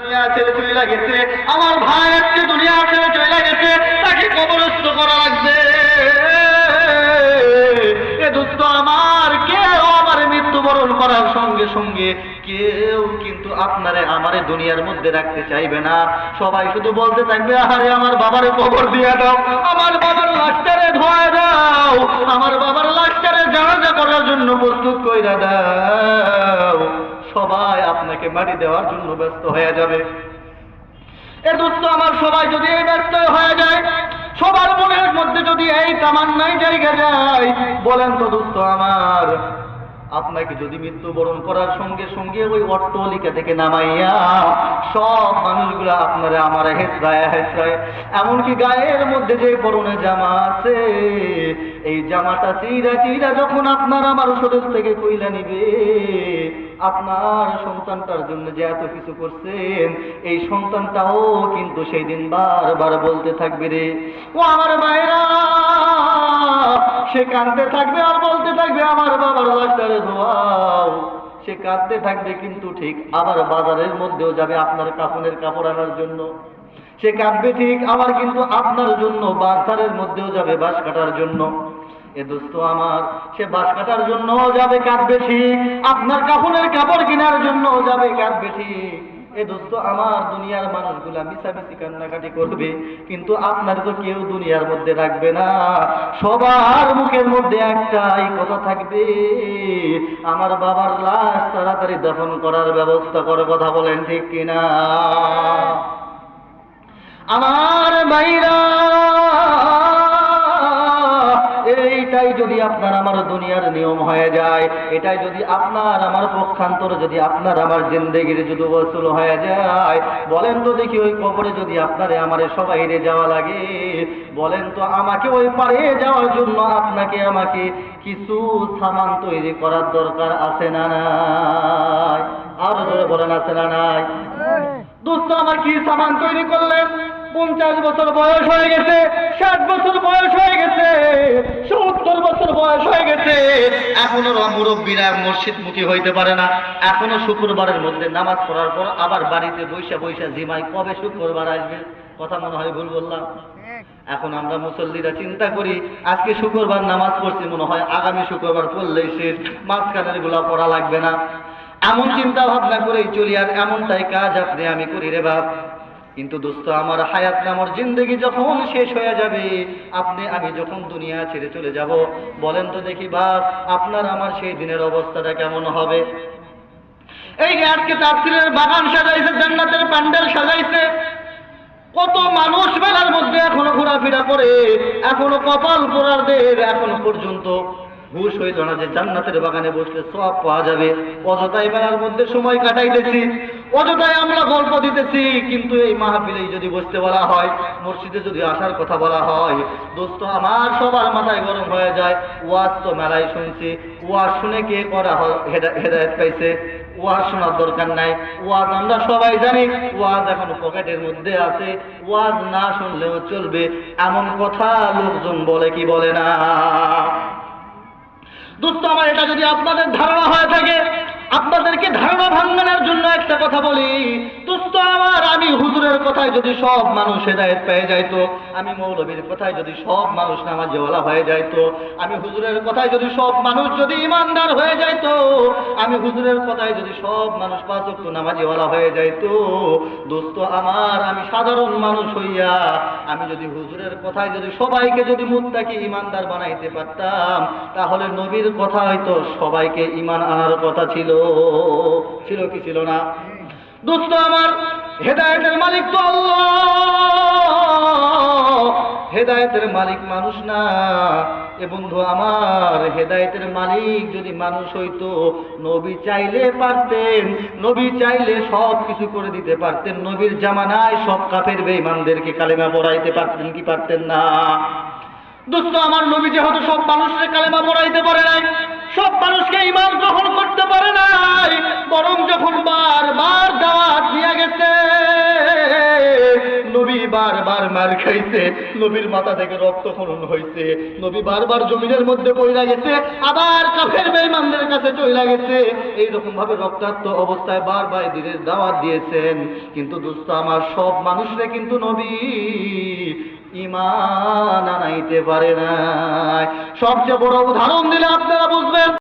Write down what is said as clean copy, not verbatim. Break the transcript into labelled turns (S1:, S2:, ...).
S1: দুনিয়া ছেড়ে চলে গেছে, আমার ভাই আজকে দুনিয়া ছেড়ে চলে গেছে, তাকে কবরস্থ করা লাগবে। এ দোস্ত আমার, কেউ আমার মৃত্যুবরণ করার সঙ্গে সঙ্গে কেউ কিন্তু আপনারে আমারে দুনিয়ার মধ্যে রাখতে চাইবে না। সবাই শুধু বলতে থাকবে, আরে আমার বাবারে কবর দিয়ে দাও, আমার বাবার লাশটারে ধোয়া দাও, আমার বাবার লাশটারে জানাজা করার জন্য প্রস্তুত কইরা দাও। সবাই আপনাকে মাটি দেওয়ার জন্য ব্যস্ত হয়ে যাবে। এ দোস্ত আমার, সবাই যদি এই ব্যস্ত হয়ে যায়, সবার মনের মধ্যে যদি এই তামান্নাই জায়গা যায়, বলেন তো দোস্ত আমার, আপনাকে যদি মৃত্যুবরণ করার সঙ্গে সঙ্গে ওই অট্টালিকা থেকে নামাইয়া সব মানুষগুলো আপনারা আমার হেসরায় হেসরায়, এমনকি গায়ের মধ্যে যে পরনে জামা আছে এই জামাটা চিরা চিরা যখন আপনার আমার শরীর থেকে কইলা নিবে, আপনার সন্তানটার জন্য যে এত কিছু করছেন, এই সন্তানটাও কিন্তু সেই দিন বারবার বলতে থাকবে, রে ও আমার ভাইরা, সে কাঁদতে থাকবে আর বলতে থাকবে, আমার বাবার লাশটারে ধোয়াও। সে কাঁদতে থাকবে, কিন্তু ঠিক আবার বাজারের মধ্যেও যাবে আপনার কাফনের কাপড় আনার জন্য। সে কাঁদবে ঠিক, আবার কিন্তু আপনার জন্য বাজারের মধ্যেও যাবে বাঁশ কাটার জন্য। এ দোস্ত আমার, সে বাঁশ কাটার জন্য যাবে, কাঁদবে ঠিক, আপনার কাফনের কাপড় কেনার জন্য যাবে, কাঁদবে ঠিক। এ দোস্ত আমার, দুনিয়ার মানুষগুলা মিছামিছি কান্নাকাটি করবে, কিন্তু আপনার তো কেউ দুনিয়ার মধ্যে রাখবে না। সবার মুখের মধ্যে একটাই কথা থাকবে, আমার বাবার লাশ তাড়াতাড়ি দাফন করার ব্যবস্থা করে। কথা বলেন ঠিক কিনা? আমার ভাইরা, এইটাই যদি আপনার আমার দুনিয়ার নিয়ম হয়ে যায়, এটাই যদি আপনার আমার পক্ষান্তর, যদি আপনার আমার জিন্দেগির যদি ওসুল হয়ে যায়, বলেন তো দেখি, ওই কবরে যদি আপনারে আমারে সবাইরে যাওয়া লাগে, বলেন তো আমাকে ওই পারে যাওয়ার জন্য আপনাকে আমাকে কিছু সামান তৈরি করার দরকার আছে না নাই? আরো জোরে বলেন, আছে না নাই? দোস্ত আমার, কি সামান তৈরি করলেন? 50 বছর বয়স হয়ে গেছে, 60 বছর বয়স হয়ে গেছে, 70 বছর বয়স হয়ে গেছে, এখনো মুরব্বীরা মসজিদমুখী হইতে পারে না। এখনো শুক্রবারের মধ্যে নামাজ পড়ার পর আবার বাড়িতে বৈশা বৈশা জিমাই, কবে শুক্রবার আসবে। কথা মনে হয় ভুল বললাম? এখন আমরা মুসল্লিরা চিন্তা করি, আজকে শুক্রবার নামাজ পড়ছি, মনে হয় আগামী শুক্রবার পড়লেই শেষ, মাঝখানের গুলা পড়া লাগবে না। এমন চিন্তা ভাবনা করেই চলি, আর এমনটাই কাজ আপনি আমি করি রে বাপ। কিন্তু দোস্ত আমার, হায়াত নামর জিন্দেগি যখন শেষ হয়ে যাবে, আপনি আমি যখন দুনিয়া ছেড়ে চলে যাব, বলেন তো দেখি বাপ, আপনার আমার সেই দিনের অবস্থাটা কেমন হবে? এই যে আজকে তাফসীরের বাগান সাজাইছে, জান্নাতের প্যান্ডেল সাজাইছে, কত মানুষ মেলার মধ্যে এখনো ঘোরাফেরা করে, এখনো কপাল পোড়ারদের এখনো পর্যন্ত হুশ হইল না যে জান্নাতের বাগানে বসলে সওয়াব পাওয়া যাবে। অযথাই মেলার মধ্যে সময় কাটাইতেছি, অযথাই আমরা গল্প দিতেছি, কিন্তু এই মাহফিলেই যদি বসতে বলা হয়, মসজিদে যদি আসার কথা বলা হয়, দোস্ত আমার সবার মাথায় গরম হয়ে যায়। ওয়াজ তো মেলায় শুনছি, ওয়াজ শুনে কে করা হেদায়েত পাইছে? ওয়াজ শোনার দরকার নাই, ওয়াজ আমরা সবাই জানি, ওয়াজ এখন পকেটের মধ্যে আছে, ওয়াজ না শুনলেও চলবে, এমন কথা লোকজন বলে কি বলে না? দোস্ত আমার, এটা যদি আপনাদের ধারণা হয়ে থাকে, আপনাদেরকে ধারণা ভাঙানোর জন্য একটা কথা বলি। দোস্ত আমার, আমি হুজুরের কথায় যদি সব মানুষ হেদায়েত পেয়ে যাইতো, আমি মৌলবীর কথায় যদি সব মানুষ নামাজওয়ালা হয়ে যাইতো, আমি হুজুরের কথায় যদি সব মানুষ যদি ইমানদার হয়ে যাইতো, আমি হুজুরের কথায় যদি সব মানুষ 5 ওয়াক্ত নামাজওয়ালা হয়ে যাইতো, দোস্ত আমার, আমি সাধারণ মানুষ হইয়া আমি যদি হুজুরের কথায় যদি সবাইকে যদি মুত্তাকি ইমানদার বানাইতে পারতাম, তাহলে নবীর কথা হয়তো সবাইকে ইমান আনার কথা ছিল। ছিল কি ছিল না? দোস্ত আমার, হেদায়েতের মালিক তো আল্লাহ, হেদায়েতের মালিক মানুষ না। এ বন্ধু আমার, হেদায়েতের মালিক যদি মানুষ হইতো, নবী চাইলে পারতেন, নবী চাইলে সব কিছু করে দিতে পারতেন। নবীর জামানায় সব কাফের বেঈমানদেরকে কালেমা পড়াইতে পারতেন কি পারতেন না? দোস্ত আমার, নবী যেহেতু সব মানুষকে কালেমা পড়াইতে পারে নাই, সব মানুষকে ঈমান গ্রহণ করতে পারে নাই, বরং যখন বারবার দাওয়াত দিয়ে গেছে, নবী বারবার মার খাইছে, নবীর মাথা থেকে রক্ত খনন হয়েছে, নবী বারবার জমিনের মধ্যে পড়ে গেছে, আবার কাফের বেঈমানদের কাছে চলে গেছে, এইরকম ভাবে রক্তাক্ত অবস্থায় বারবার দিনের দাওয়াত দিয়েছেন। কিন্তু দোস্ত আমার, সব মানুষরা কিন্তু নবী ঈমান আনাইতে পারে না। সবচেয়ে বড় উদাহরণ দিলে আপনারা বুঝবেন।